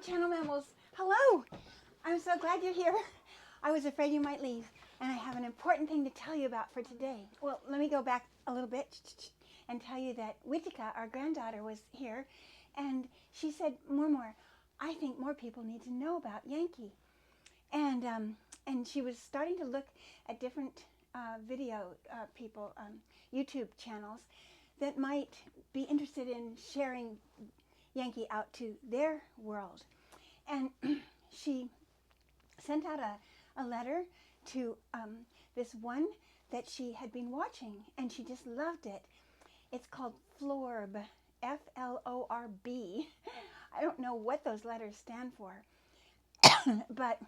channel mammals. Hello! I'm so glad you're here. I was afraid you might leave, and I have an important thing to tell you about for today. Well, let me go back a little bit and tell you that Witika, our granddaughter, was here, and she said, More, I think more people need to know about Yankee. And she was starting to look at different people, YouTube channels that might be interested in sharing Yankee out to their world. And she sent out a letter to this one that she had been watching, and she just loved it. It's called Florb, F-L-O-R-B. I don't know what those letters stand for, but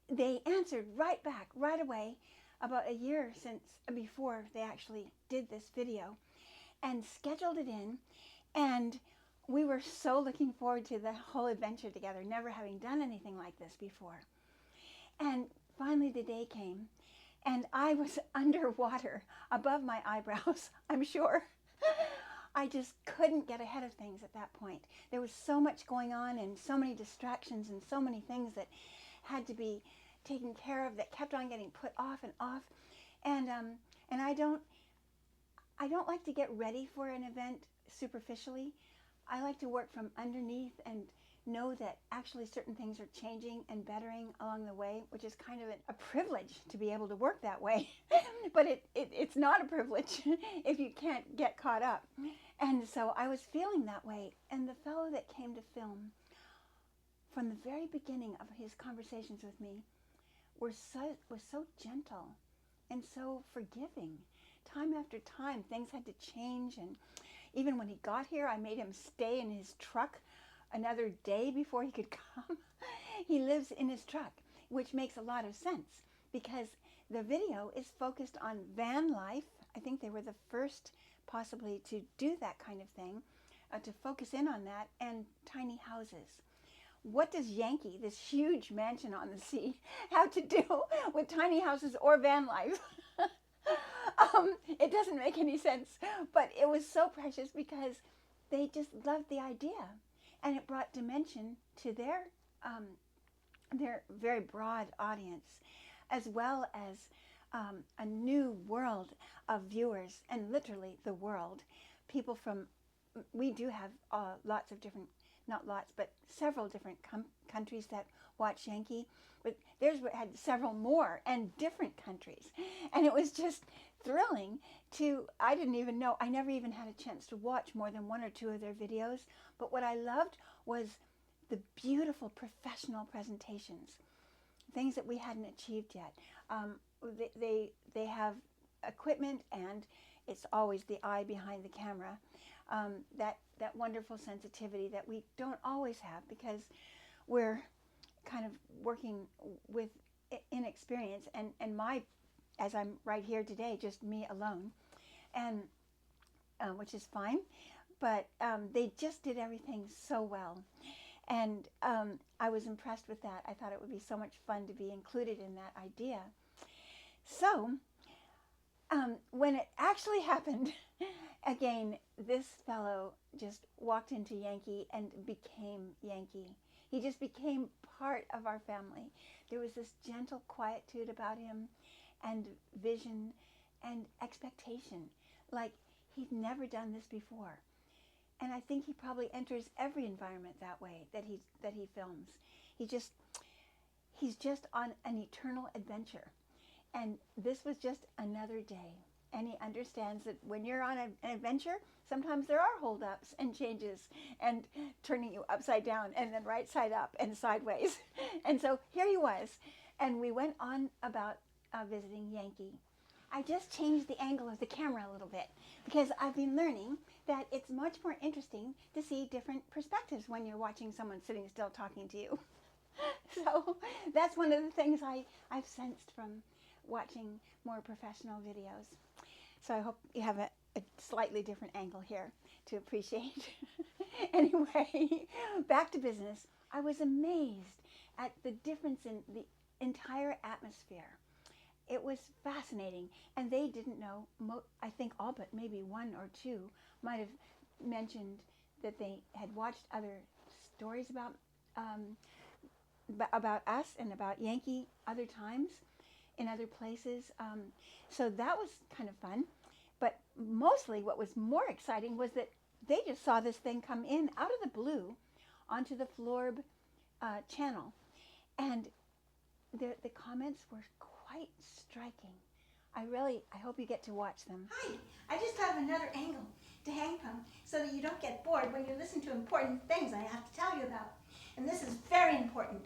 they answered right back, right away, about a year before they actually did this video, and scheduled it in. And we were so looking forward to the whole adventure together, never having done anything like this before. And finally the day came, and I was underwater, above my eyebrows, I'm sure. I just couldn't get ahead of things at that point. There was so much going on and so many distractions and so many things that had to be taken care of that kept on getting put off and off. And I don't like to get ready for an event superficially. I like to work from underneath and know that actually certain things are changing and bettering along the way, which is kind of a privilege to be able to work that way. But it's not a privilege if you can't get caught up. And so I was feeling that way. And the fellow that came to film, from the very beginning of his conversations with me, was so gentle and so forgiving. Time after time, things had to change, and even when he got here, I made him stay in his truck another day before he could come. He lives in his truck, which makes a lot of sense because the video is focused on van life. I think they were the first possibly to do that kind of thing, to focus in on that, and tiny houses. What does Yankee, this huge mansion on the sea, have to do with tiny houses or van life? It doesn't make any sense, but it was so precious because they just loved the idea, and it brought dimension to their very broad audience, as well as a new world of viewers, and literally the world. People from, we do have lots of different, not lots, but several different countries that watch Yankee, but theirs had several more and different countries. And it was just thrilling to, I didn't even know, I never even had a chance to watch more than one or two of their videos, but what I loved was the beautiful professional presentations, things that we hadn't achieved yet. They have equipment, and it's always the eye behind the camera, that wonderful sensitivity that we don't always have because we're kind of working with inexperience, and as I'm right here today, just me alone, and which is fine, but they just did everything so well, and I was impressed with that. I thought it would be so much fun to be included in that idea. So when it actually happened, again, this fellow just walked into Yankee and became Yankee. He just became part of our family. There was this gentle quietude about him, and vision and expectation, like he'd never done this before. And I think he probably enters every environment that way that he films. He's just on an eternal adventure. And this was just another day. And he understands that when you're on an adventure, sometimes there are holdups and changes and turning you upside down and then right side up and sideways. And so here he was. And we went on about visiting Yankee. I just changed the angle of the camera a little bit because I've been learning that it's much more interesting to see different perspectives when you're watching someone sitting still talking to you. So that's one of the things I've sensed from watching more professional videos. So I hope you have a slightly different angle here to appreciate. Anyway, back to business. I was amazed at the difference in the entire atmosphere. It was fascinating, and they didn't know, I think all but maybe one or two might have mentioned that they had watched other stories about us and about Yankee other times in other places. So that was kind of fun. But mostly what was more exciting was that they just saw this thing come in out of the blue onto the Florb channel. And the comments were quite striking. I hope you get to watch them. Hi, I just have another angle to hang from so that you don't get bored when you listen to important things I have to tell you about. And this is very important.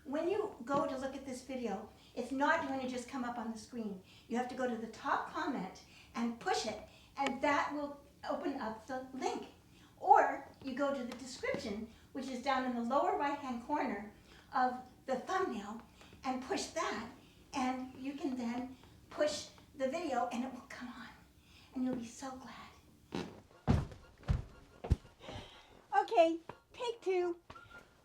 When you go to look at this video, it's not going to just come up on the screen. You have to go to the top comment and push it, and that will open up the link. Or you go to the description, which is down in the lower right-hand corner of the thumbnail, and push that, and you can then push the video and it will come on, and you'll be so glad. Okay, take two.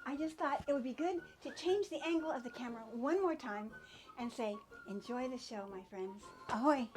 I just thought it would be good to change the angle of the camera one more time and say, enjoy the show, my friends. Ahoy!